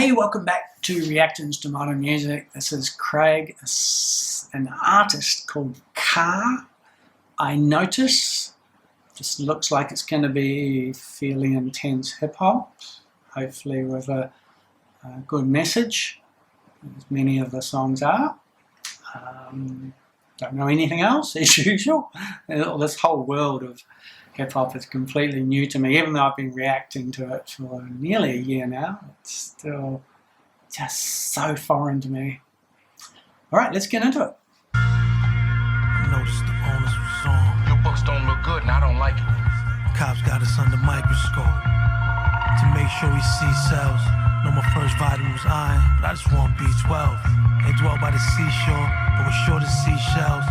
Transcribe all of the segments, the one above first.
Hey, welcome back to Reactions to Modern Music. This is Craig, an artist called Car. I notice. Just looks like it's going to be fairly intense hip hop, hopefully with a good message, as many of the songs are. Don't know anything else, as usual. This whole world of hip hop is completely new to me, even though I've been reacting to it for nearly a year now. It's still just so foreign to me. Alright, let's get into it. I noticed the onus was on. Your books don't look good and I don't like it. Cops got us under microscope to make sure we see cells. Know my first vitamin was iron, but I just want B12. They dwell by the seashore, but we're short of seashells.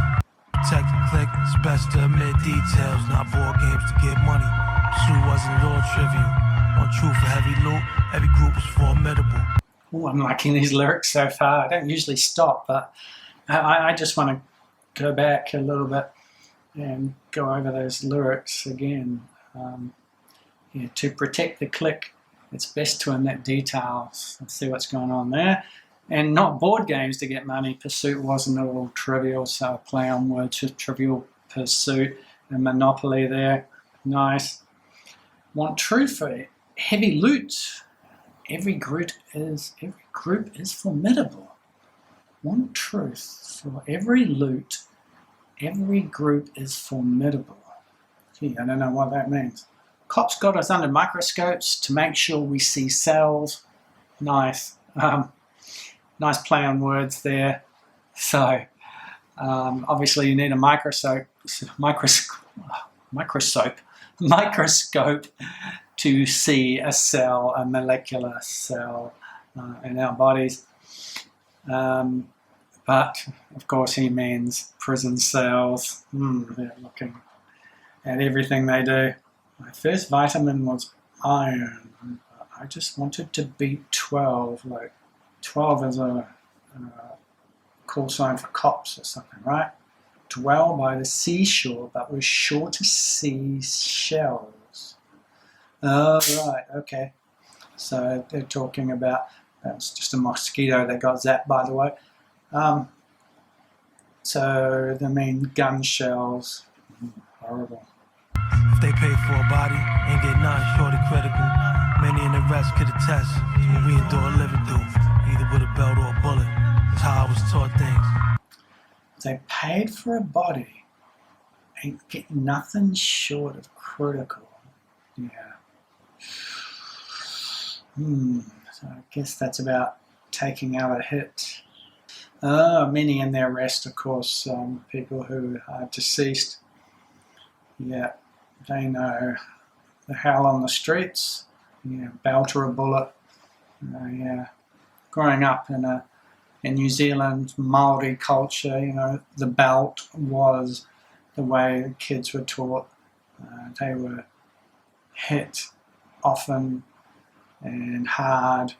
Protect the clique, it's best to admit details, not board games to get money. Pursuit wasn't at all trivial. One truth for heavy loot, every group was formidable. Ooh, I'm liking these lyrics so far. I don't usually stop, but I just want to go back a little bit and go over those lyrics again. To protect the clique, it's best to omit details. Let's see what's going on there. And not board games to get money. Pursuit wasn't at all trivial, so play on words with Trivial Pursuit and Monopoly there. Nice. Want truth for heavy loot. Every group is formidable. Want truth for every loot. Every group is formidable. Gee, I don't know what that means. Cops got us under microscopes to make sure we see cells. Nice. Nice play on words there. So, obviously you need a microscope to see a cell, a molecular cell in our bodies. But, of course, he means prison cells. They're looking at everything they do. My first vitamin was iron. I just wanted to beat 12, like 12 is a call sign for cops or something, right? Dwell by the seashore, but we're sure to see shells. Oh, right, okay. So they're talking about, that's just a mosquito that got zapped, by the way. So they mean gun shells. Horrible. If they paid for a body, ain't get nothing short of critical. Many in the rest could attest to what we endure living through, either with a belt or a bullet. That's how I was taught things. They paid for a body, ain't get nothing short of critical. Yeah. So I guess that's about taking out a hit. Many in their rest, of course, people who are deceased. Yeah, they know the hell on the streets. Yeah, belt or a bullet. Yeah, growing up in New Zealand, Maori culture, you know, the belt was the way the kids were taught. They were hit often and hard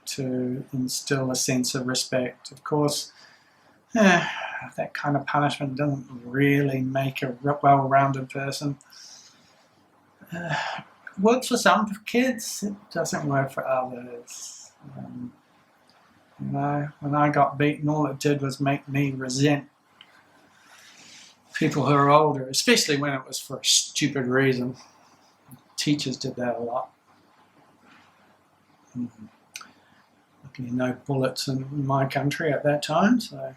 to instill a sense of respect. Of course, that kind of punishment doesn't really make a well-rounded person. Works for some kids, it doesn't work for others. You know, when I got beaten, all it did was make me resent people who are older, especially when it was for a stupid reason. Teachers did that a lot. Luckily no bullets in my country at that time, so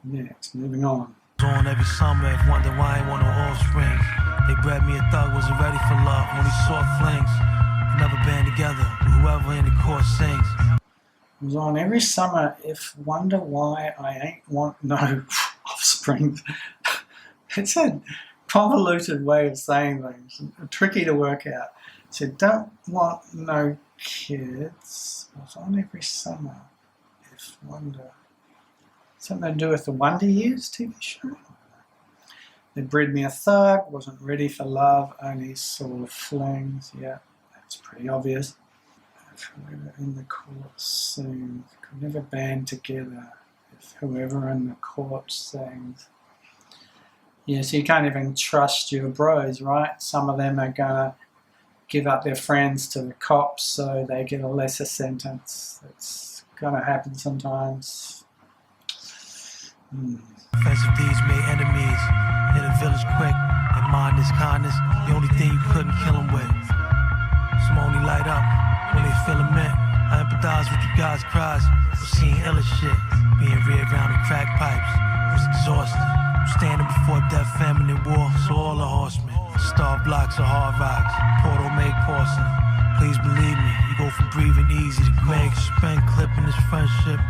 next, moving on. On every summer, if wonder why I ain't want no offsprings. They bred me a thug, wasn't ready for love. When we saw flings, we never band together. Whoever in the course sings. It was on every summer, if wonder why I ain't want no offsprings. It's a convoluted way of saying things, tricky to work out. It said, don't want no kids. It was on every summer, if wonder. Something to do with the Wonder Years TV show? They bred me a thug, wasn't ready for love, only saw flings. Yeah, that's pretty obvious. If whoever in the court sings, could never band together if whoever in the court sings. Yeah, so you can't even trust your bros, right? Some of them are gonna give up their friends to the cops so they get a lesser sentence. It's going to happen sometimes. Offensive deeds made enemies. Hit a village quick and mind is kindness. The only thing you couldn't kill them with. Some only light up when they feel a mint. I empathize with you guys' cries. For seeing iller shit. Being reared around the crack pipes. Was exhausted. Standing before death, famine, and war. So all the horsemen. Star blocks or hard rocks. Portal make porcelain. Please believe me. You go from breathing easy to make spend clipping this friendship.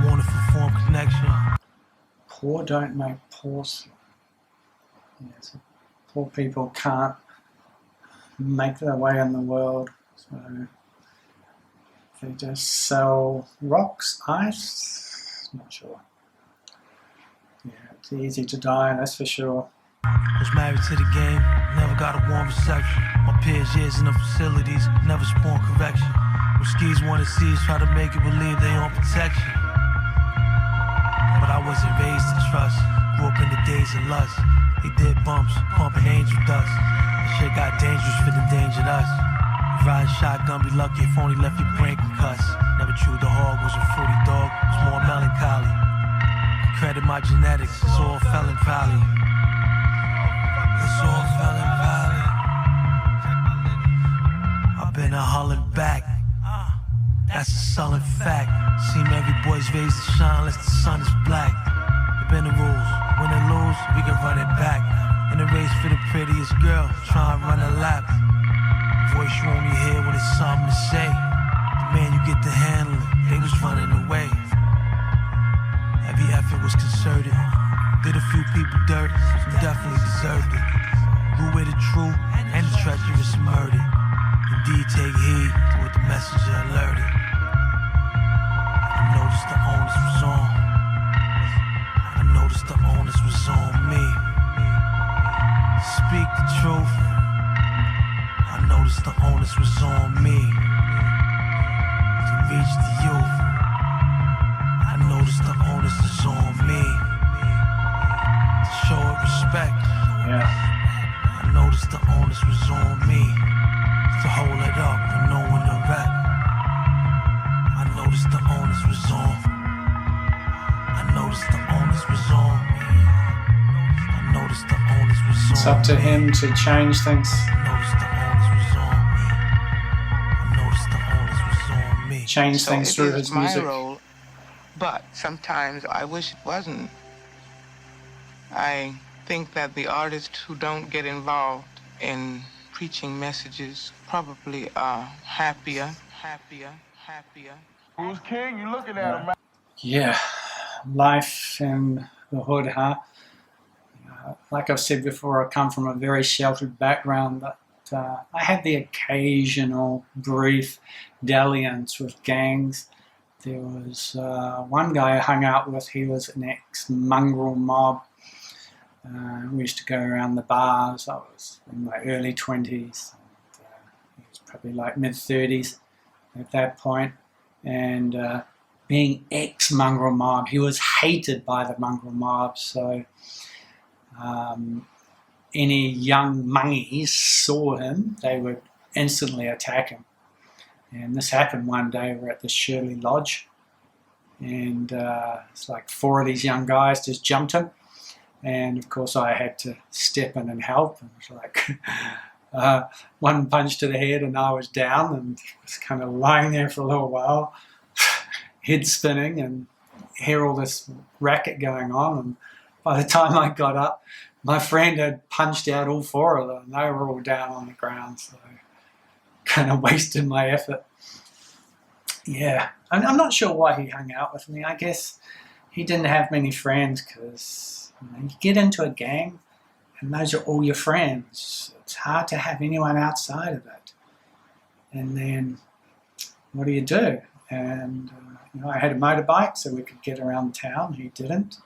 Wonderful form connection. Poor don't make porcelain. Yeah, so poor people can't make their way in the world. So they just sell rocks, ice. Not sure. Yeah, it's easy to die, that's for sure. Was married to the game, never got a warm reception. My peers years in the facilities, never spawned correction. When skis wanted seas, try to make it believe they on protection. But I wasn't raised to trust, grew up in the days of lust. They did bumps, pumping angel dust. The shit got dangerous for the endangered us. Riding shotgun, be lucky if only left your brain concussed. Never chewed the hog, was a fruity dog, was more melancholy. Credit my genetics, it's all felon valley. It's all felon valley. I've been a hulling back. That's a sullen fact. Seem every boy's raised to shine unless the sun is black. There been the rules. When they lose, we can run it back. In the race for the prettiest girl, try and run a lap. Voice you only hear when it's something to say. The man you get to handle it, they was running away. Every effort was concerted. Did a few people dirt, some definitely deserved it. Grew with the truth and the treacherous murder. Indeed, take heed to what the messenger alerted. I noticed the onus was on. I noticed the onus was on me. Speak the truth. I noticed the onus was on me. To reach the youth. I noticed the onus is on me. To show it respect. Yeah. I noticed the onus was on me. To hold it up and know when to rap. I noticed the onus was on. I noticed the onus was on me. I noticed the onus was on. It's up to him to change things. I noticed the onus was on me. I noticed the onus was on me. Change things So through it his is my music. role, but sometimes I wish it wasn't. I think that the artists who don't get involved in preaching messages probably are happier. Who's king? You looking at him, man? Yeah, life in the hood, huh? Like I've said before, I come from a very sheltered background, but I had the occasional brief dalliance with gangs. There was one guy I hung out with, he was an ex-mongrel mob. We used to go around the bars. I was in my early 20s. He was probably like mid-30s at that point. And being ex-mongrel mob, he was hated by the mongrel mob. So any young mongies saw him, they would instantly attack him. And this happened one day. We're at the Shirley Lodge. And it's like 4 of these young guys just jumped him. And of course I had to step in and help. And it was like one punch to the head and I was down and was kind of lying there for a little while, head spinning and hear all this racket going on. And by the time I got up, my friend had punched out all 4 of them. They were all down on the ground, so kind of wasted my effort. Yeah, I'm not sure why he hung out with me. I guess he didn't have many friends because you get into a gang and those are all your friends. It's hard to have anyone outside of it. And then what do you do? And I had a motorbike so we could get around town. He didn't.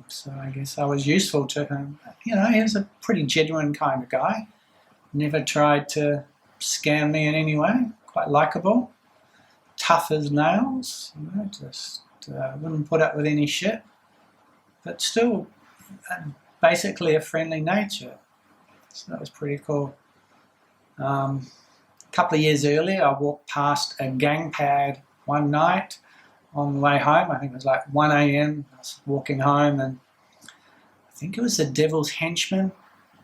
So I guess I was useful to him. He was a pretty genuine kind of guy. Never tried to scam me in any way. Quite likable. Tough as nails. Just wouldn't put up with any shit. But still, basically a friendly nature. So that was pretty cool. A couple of years earlier, I walked past a gang pad one night on the way home. I think it was like 1 a.m. I was walking home, and I think it was the Devil's Henchman,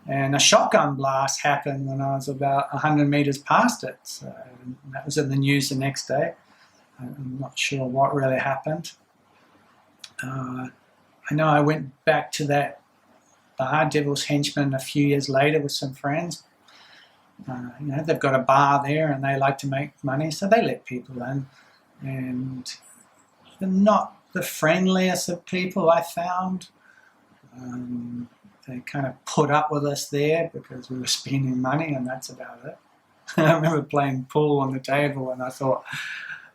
and a shotgun blast happened when I was about 100 metres past it. So that was in the news the next day. I'm not sure what really happened. I know I went back to that bar, Devil's Henchman, a few years later with some friends. They've got a bar there and they like to make money, so they let people in. And they're not the friendliest of people, I found. They kind of put up with us there because we were spending money, and that's about it. I remember playing pool on the table, and I thought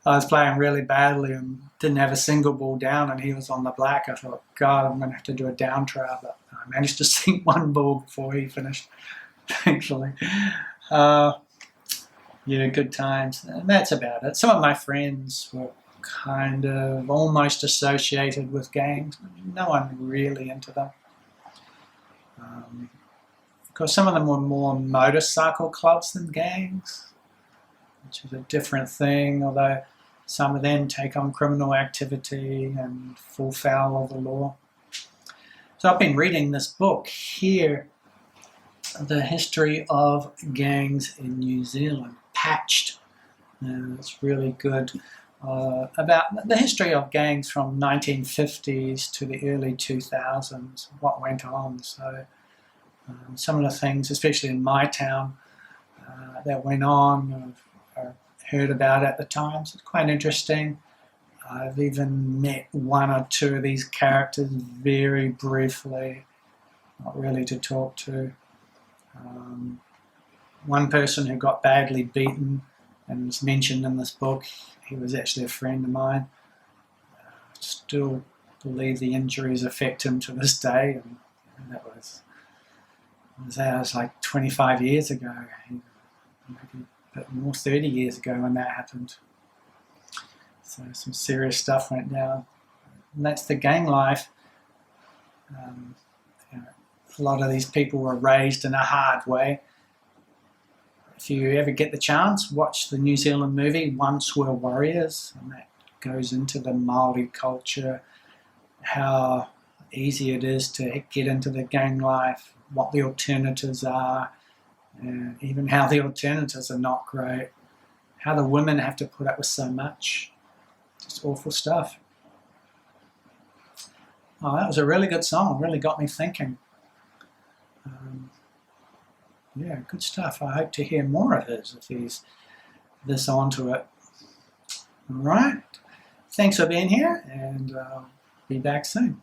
I was playing really badly and didn't have a single ball down, and he was on the black. I thought, God, I'm going to have to do a down trial, but I managed to sink one ball before he finished, thankfully. Good times. And that's about it. Some of my friends were kind of almost associated with gangs, but no one really into them. Of course, some of them were more motorcycle clubs than gangs, which is a different thing, although some of them take on criminal activity and fall foul of the law. So I've been reading this book here, The History of Gangs in New Zealand, Patched. It's really good. About the history of gangs from 1950s to the early 2000s, what went on. So some of the things, especially in my town, that went on, I've heard about at the time, so it's quite interesting. I've even met one or two of these characters very briefly, not really to talk to. One person who got badly beaten and was mentioned in this book, he was actually a friend of mine. Still believe the injuries affect him to this day, and that was like 25 years ago, maybe a bit more, 30 years ago when that happened. So some serious stuff went down. And that's the gang life. A lot of these people were raised in a hard way. If you ever get the chance, watch the New Zealand movie Once Were Warriors, and that goes into the Maori culture, how easy it is to get into the gang life, what the alternatives are, and even how the alternatives are not great, how the women have to put up with so much. Just awful stuff. Oh, that was a really good song, really got me thinking. Good stuff. I hope to hear more of his if he's this onto it. All right. Thanks for being here, and I'll be back soon.